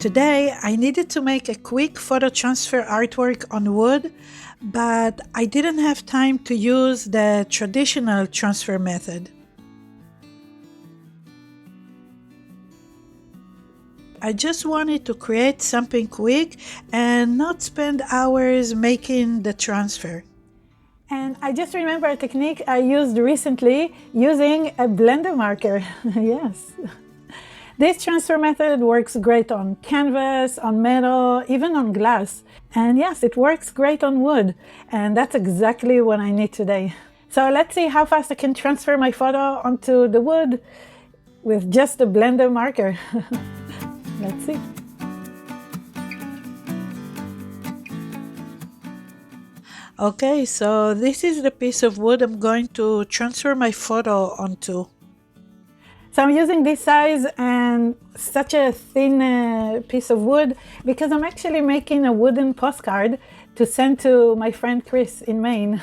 Today, I needed to make a quick photo transfer artwork on wood, but I didn't have time to use the traditional transfer method. I just wanted to create something quick and not spend hours making the transfer. And I just remember a technique I used recently using a blender marker. Yes. This transfer method works great on canvas, on metal, even on glass. And yes, it works great on wood. And that's exactly what I need today. So let's see how fast I can transfer my photo onto the wood with just a blender marker. Let's see. Okay, so this is the piece of wood I'm going to transfer my photo onto. So I'm using this size and such a thin piece of wood because I'm actually making a wooden postcard to send to my friend Chris in Maine.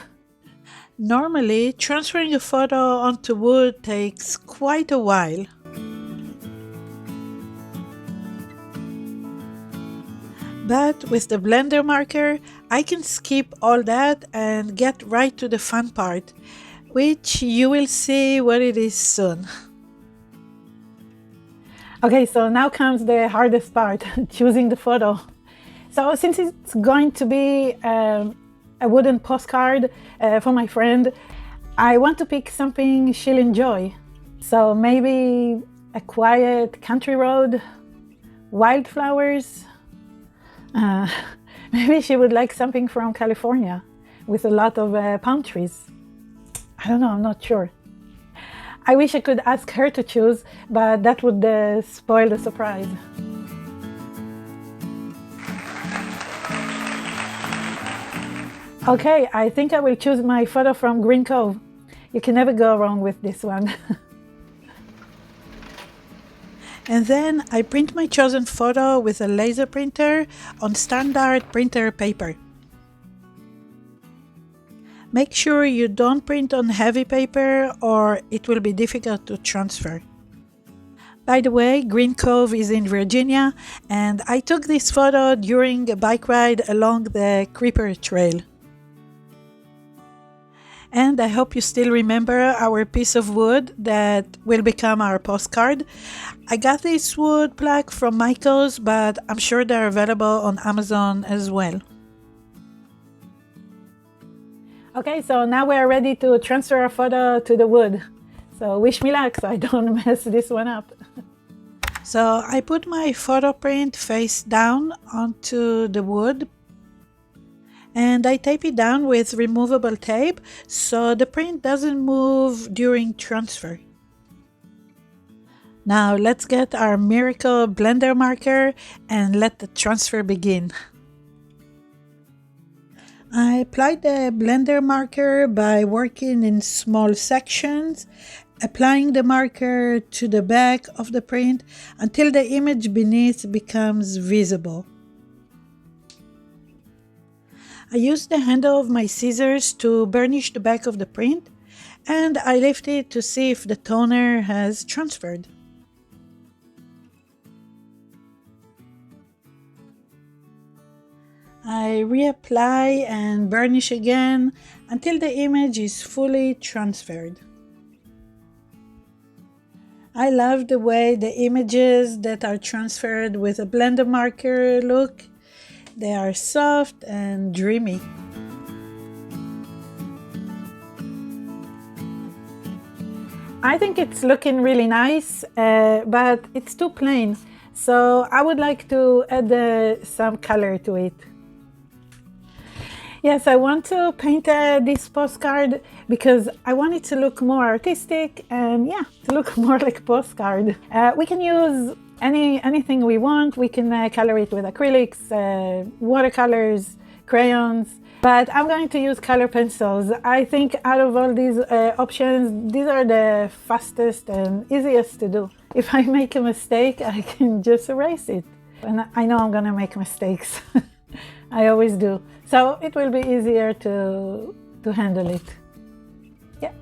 Normally, transferring a photo onto wood takes quite a while. But with the blender marker, I can skip all that and get right to the fun part, which you will see what it is soon. Okay, so now comes the hardest part, choosing the photo. So since it's going to be a wooden postcard for my friend, I want to pick something she'll enjoy. So maybe a quiet country road, wildflowers. Maybe she would like something from California with a lot of palm trees. I don't know, I'm not sure. I wish I could ask her to choose, but that would spoil the surprise. Okay, I think I will choose my photo from Green Cove. You can never go wrong with this one. And then I print my chosen photo with a laser printer on standard printer paper. Make sure you don't print on heavy paper or it will be difficult to transfer. By the way, Green Cove is in Virginia and I took this photo during a bike ride along the Creeper Trail. And I hope you still remember our piece of wood that will become our postcard. I got this wood plaque from Michael's, but I'm sure they're available on Amazon as well. Okay, so now we're ready to transfer our photo to the wood. So wish me luck so I don't mess this one up. So I put my photo print face down onto the wood. And I tape it down with removable tape so the print doesn't move during transfer. Now let's get our miracle blender marker and let the transfer begin. I applied the blender marker by working in small sections, applying the marker to the back of the print until the image beneath becomes visible. I used the handle of my scissors to burnish the back of the print, and I lift it to see if the toner has transferred. I reapply and burnish again until the image is fully transferred. I love the way the images that are transferred with a blender marker look. They are soft and dreamy. I think it's looking really nice, but it's too plain. So I would like to add some color to it. Yes, I want to paint this postcard because I want it to look more artistic and to look more like a postcard. We can use anything we want. We can color it with acrylics, watercolors, crayons, but I'm going to use color pencils. I think out of all these options, these are the fastest and easiest to do. If I make a mistake, I can just erase it. And I know I'm gonna make mistakes. I always do. So it will be easier to handle it. Yeah.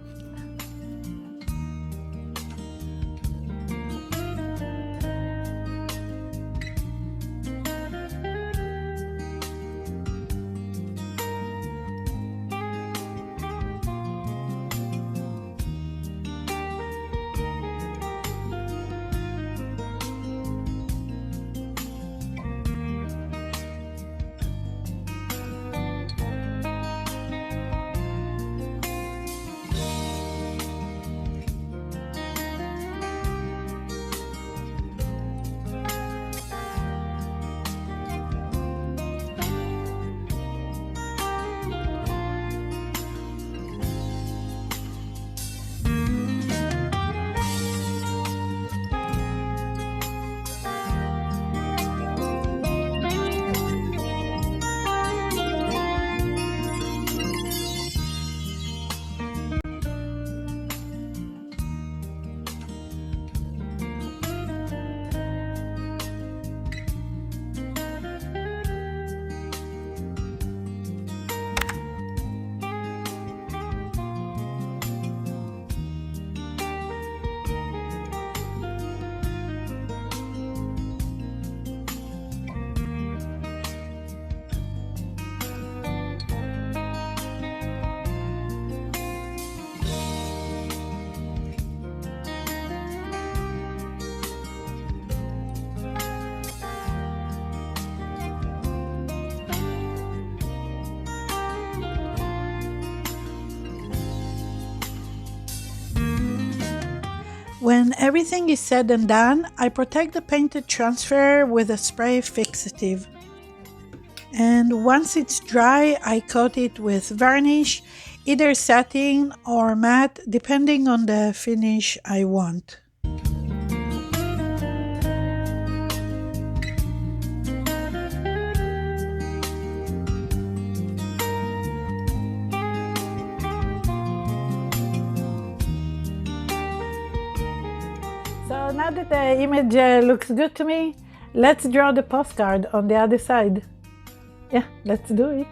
When everything is said and done, I protect the painted transfer with a spray fixative. And once it's dry, I coat it with varnish, either satin or matte, depending on the finish I want. So now that the image looks good to me, let's draw the postcard on the other side. Yeah, let's do it.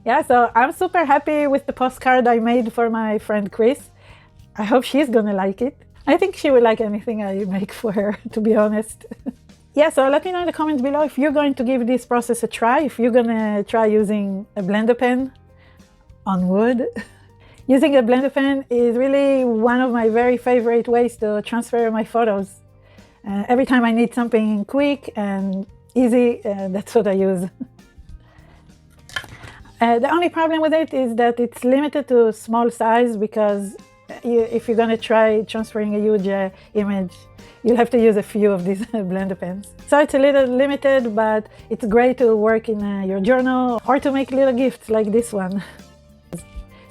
Yeah, so I'm super happy with the postcard I made for my friend Chris. I hope she's gonna like it. I think she will like anything I make for her, to be honest. Yeah, so let me know in the comments below if you're going to give this process a try, if you're gonna try using a blender pen on wood. Using a blender pen is really one of my very favorite ways to transfer my photos. Every time I need something quick and easy, that's what I use. The only problem with it is that it's limited to small size, because if you're going to try transferring a huge image, you'll have to use a few of these blender pens. So it's a little limited, but it's great to work in your journal or to make little gifts like this one.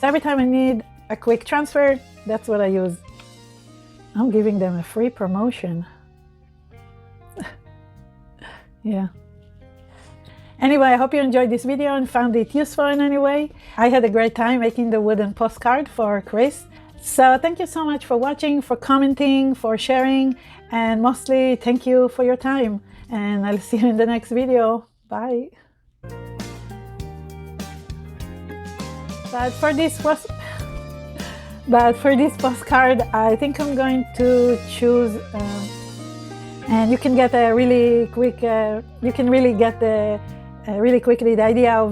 So every time I need a quick transfer, that's what I use. I'm giving them a free promotion. Yeah. Anyway, I hope you enjoyed this video and found it useful in any way. I had a great time making the wooden postcard for Chris. So thank you so much for watching, for commenting, for sharing, and mostly thank you for your time. And I'll see you in the next video. Bye. But for this postcard, I think I'm going to choose, and you can get a really quick, you can really get the really quickly the idea of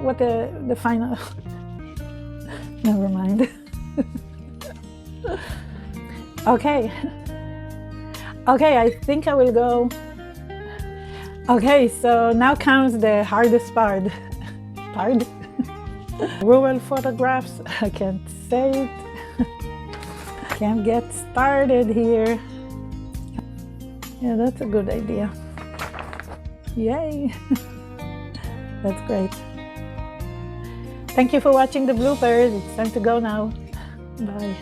what the final. Never mind. Okay, I think I will go. Okay, so now comes the hardest part. Rural photographs. I can't say it. Can't get started here. Yeah, that's a good idea. Yay! That's great. Thank you for watching the bloopers. It's time to go now. Bye.